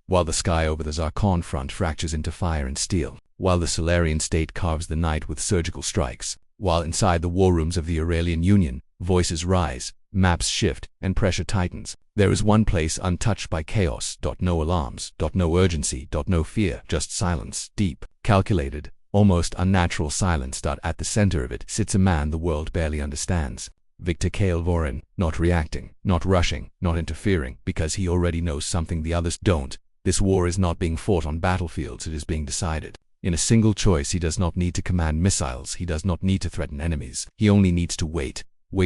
while the sky over the Zarqon front fractures into fire and steel, while the Solarian state carves the night with surgical strikes, while inside the war rooms of the Aurelian Union, voices rise, maps shift, and pressure tightens. There is one place untouched by chaos. No alarms, no urgency, no fear, just silence, deep, calculated, almost unnatural silence. At the center of it sits a man the world barely understands. Victor Vorin, not reacting, not rushing, not interfering, because he already knows something the others don't. This war is not being fought on battlefields, it is being decided. In a single choice, he does not need to command missiles, he does not need to threaten enemies. He only needs to wait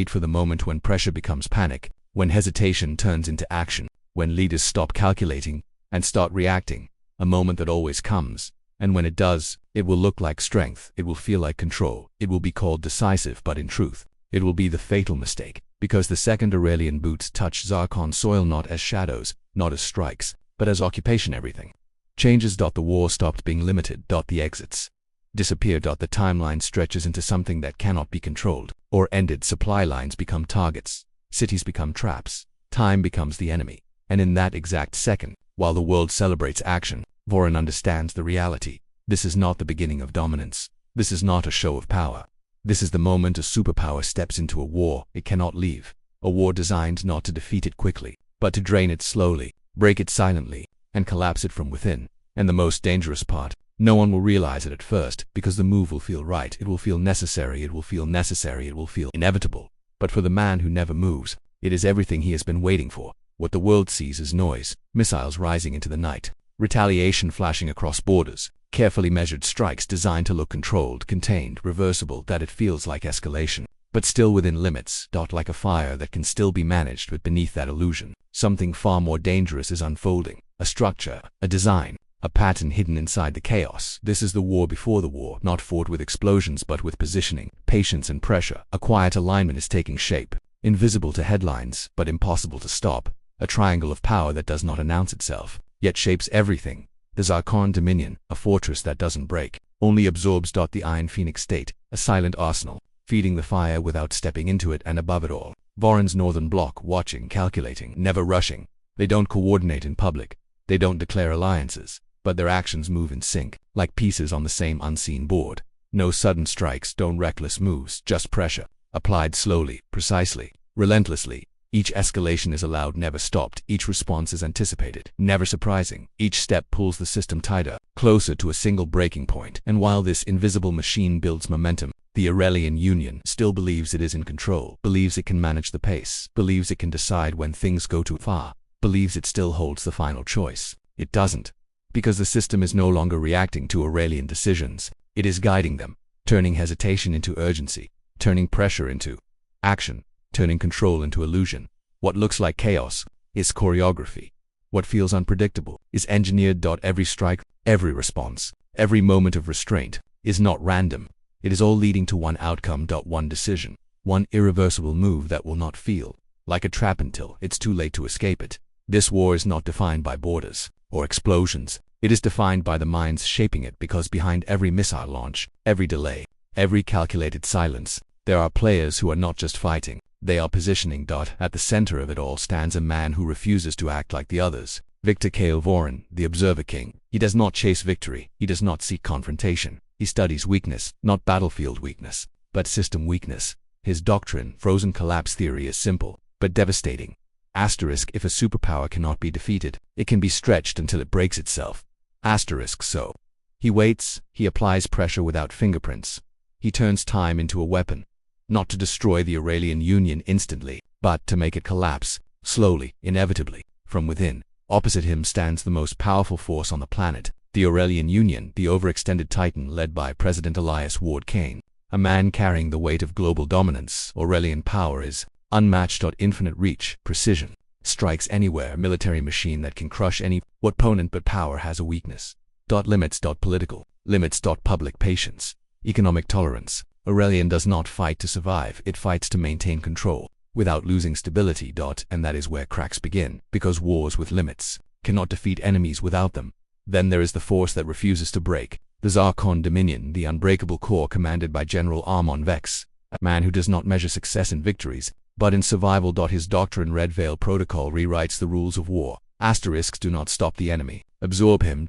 for the moment when pressure becomes panic, when hesitation turns into action, when leaders stop calculating and start reacting. A moment that always comes, and when it does, it will look like strength, it will feel like control, it will be called decisive, but in truth, it will be the fatal mistake, because the second Aurelian boots touch Zarqon soil not as shadows, not as strikes, but as occupation. Everything changes. The war stopped being limited. The exits disappear. The timeline stretches into something that cannot be controlled or ended. Supply lines become targets, cities become traps, time becomes the enemy. And in that exact second, while the world celebrates action, Vorin understands the reality. This is not the beginning of dominance. This is not a show of power. This is the moment a superpower steps into a war it cannot leave. A war designed not to defeat it quickly, but to drain it slowly, break it silently, and collapse it from within. And the most dangerous part, no one will realize it at first, because the move will feel right, it will feel necessary, it will feel inevitable. But for the man who never moves, it is everything he has been waiting for. What the world sees is noise, missiles rising into the night, retaliation flashing across borders, carefully measured strikes designed to look controlled, contained, reversible, that it feels like escalation, but still within limits. Like a fire that can still be managed, but beneath that illusion, something far more dangerous is unfolding. A structure, a design, a pattern hidden inside the chaos. This is the war before the war, not fought with explosions but with positioning, patience and pressure. A quiet alignment is taking shape, invisible to headlines, but impossible to stop. A triangle of power that does not announce itself, yet shapes everything. The Zarqon Dominion, a fortress that doesn't break, only absorbs. The Iron Phoenix state, a silent arsenal, feeding the fire without stepping into it. And above it all, Vorin's northern bloc, watching, calculating, never rushing. They don't coordinate in public, they don't declare alliances, but their actions move in sync, like pieces on the same unseen board. No sudden strikes, no reckless moves, just pressure, applied slowly, precisely, relentlessly. Each escalation is allowed, never stopped. Each response is anticipated, never surprising. Each step pulls the system tighter, closer to a single breaking point. And while this invisible machine builds momentum, the Aurelian Union still believes it is in control, believes it can manage the pace, believes it can decide when things go too far, believes it still holds the final choice. It doesn't, because the system is no longer reacting to Aurelian decisions. It is guiding them, turning hesitation into urgency, turning pressure into action, turning control into illusion. What looks like chaos is choreography. What feels unpredictable is engineered. Every strike, every response, every moment of restraint is not random. It is all leading to one outcome. One decision, one irreversible move that will not feel like a trap until it's too late to escape it. This war is not defined by borders or explosions. It is defined by the minds shaping it, because behind every missile launch, every delay, every calculated silence, there are players who are not just fighting, they are positioning. At the center of it all stands a man who refuses to act like the others. Victor Vorin, the Observer King. He does not chase victory, he does not seek confrontation. He studies weakness, not battlefield weakness, but system weakness. His doctrine, frozen collapse theory, is simple, but devastating. If a superpower cannot be defeated, it can be stretched until it breaks itself. So he waits, he applies pressure without fingerprints. He turns time into a weapon, not to destroy the Aurelian Union instantly, but to make it collapse, slowly, inevitably, from within. Opposite him stands the most powerful force on the planet, the Aurelian Union, the overextended titan led by President Elias Ward Kane, a man carrying the weight of global dominance. Aurelian power is unmatched. Infinite reach, precision, strikes anywhere, military machine that can crush any opponent, but power has a weakness. Limits. Political limits. Public patience, economic tolerance. Aurelian does not fight to survive, it fights to maintain control, without losing stability. And that is where cracks begin, because wars with limits cannot defeat enemies without them. Then there is the force that refuses to break, the Zarqon Dominion, the unbreakable core commanded by General Armon Vex, a man who does not measure success in victories, but in survival. His doctrine, Red Veil Protocol, rewrites the rules of war. Asterisks do not stop the enemy, Absorb him.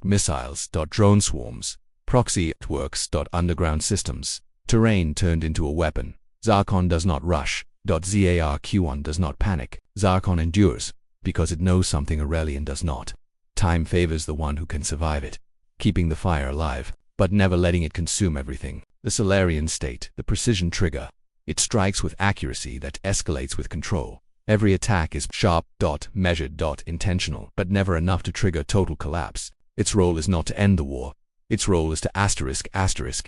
Missiles. Drone swarms. Proxy networks. Underground systems. Terrain turned into a weapon. Zarqon does not rush. Zarqon does not panic. Zarqon endures, because it knows something Aurelian does not. Time favors the one who can survive it, keeping the fire alive, but never letting it consume everything. The Solarian state, the precision trigger. It strikes with accuracy that escalates with control. Every attack is sharp, measured, intentional, but never enough to trigger total collapse. Its role is not to end the war. Its role is to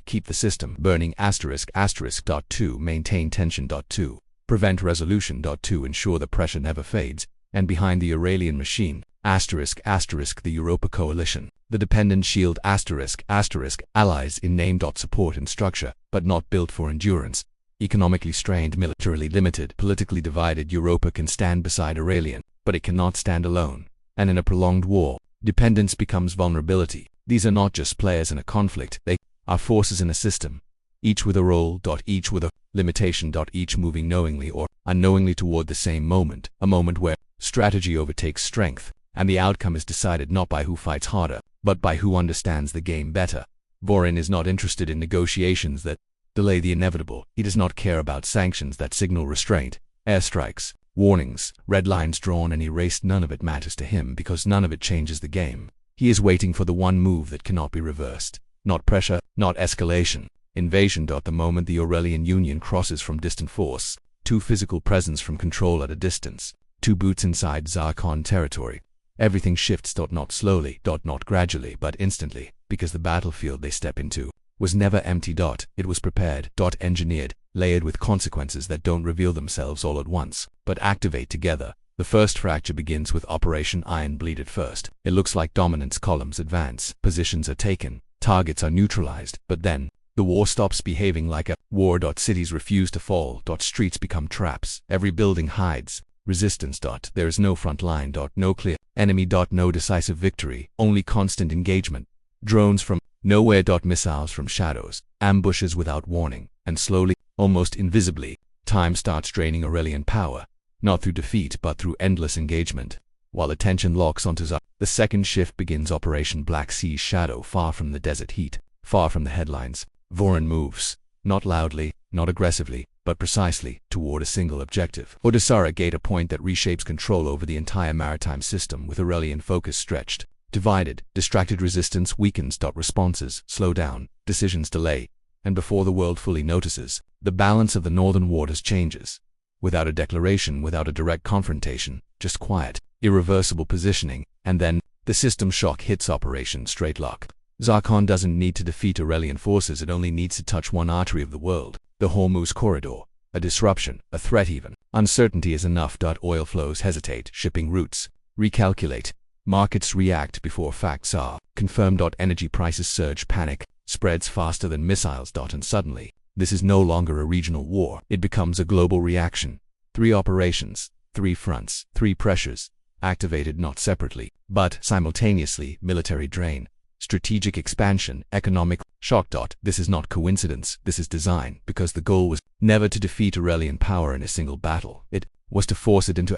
keep the system burning **2 maintain tension *2 prevent resolution *2 ensure the pressure never fades, and behind the Aurelian machine **the Europa coalition, the dependent shield allies in name support and structure, but not built for endurance. Economically strained, militarily limited, politically divided, Europa can stand beside Aurelian, but it cannot stand alone. And in a prolonged war, dependence becomes vulnerability. These are not just players in a conflict, they are forces in a system, each with a role, each with a limitation, each moving knowingly or unknowingly toward the same moment, a moment where strategy overtakes strength, and the outcome is decided not by who fights harder, but by who understands the game better. Vorin is not interested in negotiations that delay the inevitable. He does not care about sanctions that signal restraint, airstrikes, warnings, red lines drawn and erased. None of it matters to him because none of it changes the game. He is waiting for the one move that cannot be reversed. Not pressure, not escalation. Invasion. The moment the Aurelian Union crosses from distant force, to physical presence from control at a distance, to boots inside Zarqon territory, everything shifts. Not slowly, not gradually, but instantly, because the battlefield they step into was never empty. It was prepared, engineered, layered with consequences that don't reveal themselves all at once, but activate together. The first fracture begins with Operation Iron Bleed. At first, it looks like dominance. Columns advance, positions are taken, targets are neutralized, but then, the war stops behaving like a war. Cities refuse to fall. Streets become traps. Every building hides. Resistance. There is no front line. No clear enemy. No decisive victory, only constant engagement. Drones from nowhere. Missiles from shadows, ambushes without warning, and slowly, almost invisibly, time starts draining Aurelian power. Not through defeat, but through endless engagement. While attention locks onto Zarqon, the second shift begins. Operation Black Sea Shadow. Far from the desert heat, far from the headlines, Vorin moves, not loudly, not aggressively, but precisely, toward a single objective. Odessara Gate, a point that reshapes control over the entire maritime system with Aurelian focus stretched. Divided, distracted resistance weakens. Responses slow down, decisions delay, and before the world fully notices, the balance of the northern waters changes. Without a declaration, without a direct confrontation, just quiet, irreversible positioning, and then, the system shock hits. Operation Straight Lock. Zarqon doesn't need to defeat Aurelian forces, it only needs to touch one artery of the world, the Hormuz corridor. A disruption, a threat even. Uncertainty is enough. Oil flows hesitate, shipping routes recalculate, markets react before facts are confirmed. Energy prices surge, panic spreads faster than missiles. And suddenly, this is no longer a regional war, it becomes a global reaction. 3 operations, 3 fronts, 3 pressures, activated not separately, but simultaneously. Military drain, strategic expansion, economic shock. This is not coincidence, this is design, because the goal was never to defeat Aurelian power in a single battle. It was to force it into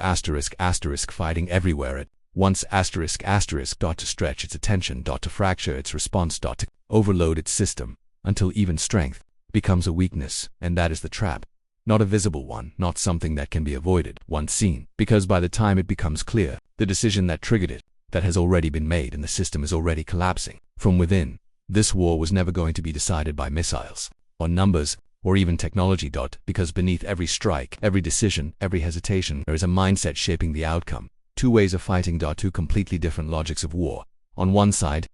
fighting everywhere at once to stretch its attention, to fracture its response, to overload its system, until even strength becomes a weakness, and that is the trap. Not a visible one, not something that can be avoided once seen, because by the time it becomes clear, the decision that triggered it, that has already been made and the system is already collapsing. From within, this war was never going to be decided by missiles, or numbers, or even technology. Because beneath every strike, every decision, every hesitation, there is a mindset shaping the outcome. 2 ways of fighting. 2 completely different logics of war. On one side,